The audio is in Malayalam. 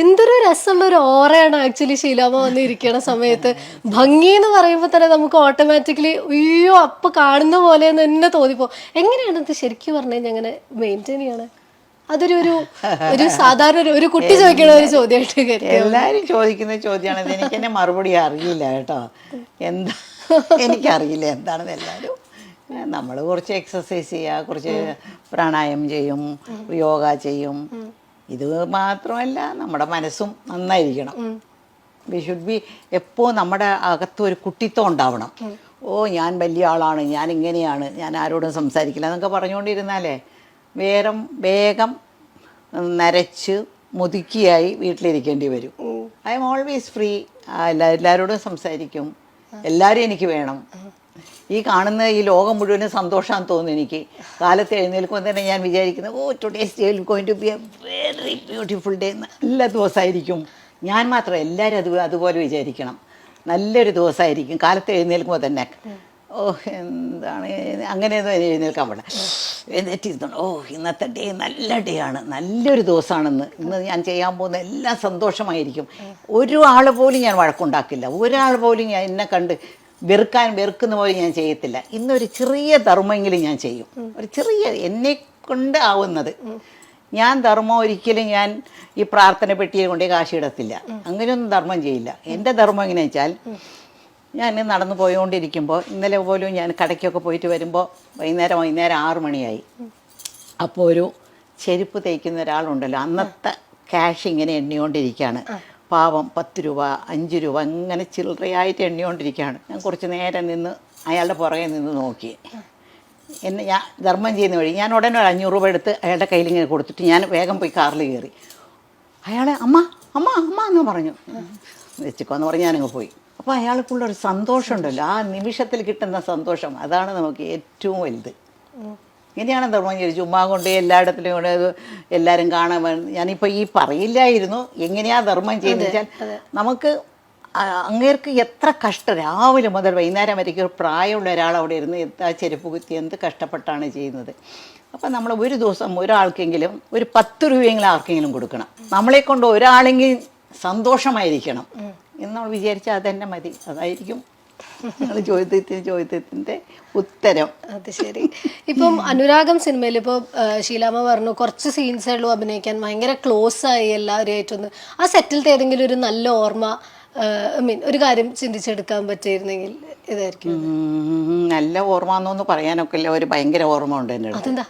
എന്തൊരു രസമുള്ള ഒരു ഓറയാണ് ആക്ച്വലി ശീലാമ്മ വന്നിരിക്കണ സമയത്ത്. ഭംഗി എന്ന് പറയുമ്പോൾ തന്നെ നമുക്ക് ഓട്ടോമാറ്റിക്കലി അയ്യോ അപ്പൊ കാണുന്ന പോലെ തന്നെ തോന്നിപ്പോ. എങ്ങനെയാണ് ഇത് ശരിക്കും പറഞ്ഞു കഴിഞ്ഞാൽ അങ്ങനെ മെയിൻറ്റെയിൻ ചെയ്യണേ? അതൊരു ഒരു ഒരു സാധാരണ ഒരു കുട്ടി ചോദിക്കണ ഒരു ചോദ്യമായിട്ട് കരുതി. എല്ലാരും ചോദിക്കുന്ന ചോദ്യമാണ്. എനിക്ക് എന്നെ മറുപടി അറിയില്ല കേട്ടോ. എന്താ എനിക്കറിയില്ല എന്താണെന്ന്. എല്ലാവരും നമ്മൾ കുറച്ച് എക്സസൈസ് ചെയ്യുക, കുറച്ച് പ്രാണായാമം ചെയ്യും, യോഗ ചെയ്യും. ഇത് മാത്രമല്ല, നമ്മുടെ മനസ്സും നന്നായിരിക്കണം. വി ഷുഡ് ബി എപ്പോൾ നമ്മുടെ അകത്ത് ഒരു കുട്ടിത്വം ഉണ്ടാവണം. ഓ ഞാൻ വലിയ ആളാണ്, ഞാൻ ഇങ്ങനെയാണ്, ഞാൻ ആരോടും സംസാരിക്കില്ല എന്നൊക്കെ പറഞ്ഞുകൊണ്ടിരുന്നാലേ വേഗം നരച്ച് മുതുക്കിയായി വീട്ടിലിരിക്കേണ്ടി വരും. I M always free. എല്ലാവരോടും സംസാരിക്കും. എല്ലാവരും എനിക്ക് വേണം. ഈ കാണുന്ന ഈ ലോകം മുഴുവനും സന്തോഷമാണെന്ന് തോന്നുന്നു എനിക്ക്. കാലത്ത് എഴുന്നേൽക്കുമ്പോൾ തന്നെ ഞാൻ വിചാരിക്കുന്നത് today's day will going to be a very beautiful day. നല്ല ദിവസമായിരിക്കും. ഞാൻ മാത്രം എല്ലാവരും അതുപോലെ വിചാരിക്കണം. നല്ലൊരു ദിവസമായിരിക്കും. കാലത്ത് എഴുന്നേൽക്കുമ്പോൾ തന്നെ എന്താണ് അങ്ങനെയൊന്നും എഴുന്നേൽക്കാൻ പാടില്ല. എഴുന്നേറ്റിരുന്നു ഇന്നത്തെ ഡേ നല്ല ഡേ ആണ്, നല്ലൊരു ദിവസമാണെന്ന്. ഇന്ന് ഞാൻ ചെയ്യാൻ പോകുന്ന എല്ലാം സന്തോഷമായിരിക്കും. ഒരാൾ പോലും ഞാൻ വഴക്കുണ്ടാക്കില്ല. ഒരാൾ പോലും ഞാൻ എന്നെ കണ്ട് വെറുക്കുന്ന പോലെ ഞാൻ ചെയ്യത്തില്ല. ഇന്നൊരു ചെറിയ ധർമ്മമെങ്കിലും ഞാൻ ചെയ്യും. ഒരു ചെറിയ എന്നെ കൊണ്ട് ആവുന്നത്. ഞാൻ ധർമ്മം ഒരിക്കലും ഞാൻ ഈ പ്രാർത്ഥന പെട്ടിയെ കൊണ്ടേ കാശിടത്തില്ല. അങ്ങനെയൊന്നും ധർമ്മം ചെയ്യില്ല. എൻ്റെ ധർമ്മം എങ്ങനെയാ വെച്ചാൽ, ഞാൻ നടന്നു പോയോണ്ടിരിക്കുമ്പോൾ, ഇന്നലെ പോലും ഞാൻ കടയ്ക്കൊക്കെ പോയിട്ട് വരുമ്പോൾ വൈകുന്നേരം 6 മണിയായി. അപ്പോൾ ഒരു ചെരുപ്പ് തേക്കുന്ന ഒരാളുണ്ടല്ലോ, അന്നത്തെ ക്യാഷ് ഇങ്ങനെ എണ്ണിക്കൊണ്ടിരിക്കുകയാണ്. പാവം 10 രൂപ 5 രൂപ അങ്ങനെ ചില്ലറയായിട്ട് എണ്ണിക്കൊണ്ടിരിക്കുകയാണ്. ഞാൻ കുറച്ച് നേരം നിന്ന് അയാളുടെ പുറകെ നിന്ന് നോക്കി. ഞാൻ ധർമ്മം ചെയ്യുന്ന വഴി ഞാൻ ഉടനെ 500 രൂപ എടുത്ത് അയാളുടെ കയ്യിൽ ഇങ്ങനെ കൊടുത്തിട്ട് ഞാൻ വേഗം പോയി കാറിൽ കയറി. അയാളെ അമ്മ അമ്മ അമ്മ എന്ന് പറഞ്ഞു. വെച്ചിക്കോന്ന് പറഞ്ഞ് ഞാനങ്ങ് പോയി. അപ്പോൾ അയാൾക്കുള്ളൊരു സന്തോഷമുണ്ടല്ലോ, ആ നിമിഷത്തിൽ കിട്ടുന്ന സന്തോഷം, അതാണ് നമുക്ക് ഏറ്റവും വലുത്. ഇങ്ങനെയാണ് ധർമ്മം ചെയ്ത് ചുമ്മാ കൊണ്ട് എല്ലായിടത്തിലും കൊണ്ട് എല്ലാവരും കാണാൻ. ഞാനിപ്പോൾ ഈ പറയില്ലായിരുന്നു എങ്ങനെയാ ധർമ്മം ചെയ്യുന്നത് വെച്ചാൽ, നമുക്ക് അങ്ങേർക്ക് എത്ര കഷ്ടം, രാവിലെ മുതൽ വൈകുന്നേരം വരയ്ക്ക് ഒരു പ്രായമുള്ള ഒരാൾ അവിടെ ഇരുന്ന് ആ ചെരുപ്പ് കുത്തി എന്ത് കഷ്ടപ്പെട്ടാണ് ചെയ്യുന്നത്. അപ്പം നമ്മൾ ഒരു ദിവസം ഒരാൾക്കെങ്കിലും ഒരു 10 രൂപയെങ്കിലും ആർക്കെങ്കിലും കൊടുക്കണം. നമ്മളെ കൊണ്ട് ഒരാളെങ്കിലും സന്തോഷമായിരിക്കണം എന്ന് നമ്മൾ വിചാരിച്ചാൽ അതന്നെ മതി. അതായിരിക്കും നിങ്ങൾ ചോദ്യത്തിൻ്റെ ഉത്തരം. അത് ശരി. ഇപ്പം അനുരാഗം സിനിമയിൽ ഇപ്പോൾ ശീലാമ്മ പറഞ്ഞു കുറച്ച് സീൻസേ ഉള്ളൂ അഭിനയിക്കാൻ, ഭയങ്കര ക്ലോസ് ആയി എല്ലാവരുമായിട്ടൊന്ന്. ആ സെറ്റിലത്തെ ഏതെങ്കിലും ഒരു നല്ല ഓർമ്മ, ഒരു കാര്യം ചിന്തിച്ചെടുക്കാൻ പറ്റിയിരുന്നെങ്കിൽ ഇതായിരിക്കും. നല്ല ഓർമ്മ എന്നൊന്നും പറയാനൊക്കെ ഇല്ല. ഒരു ഭയങ്കര ഓർമ്മ ഉണ്ട് എൻ്റെ അടുത്ത്. അതെന്താ?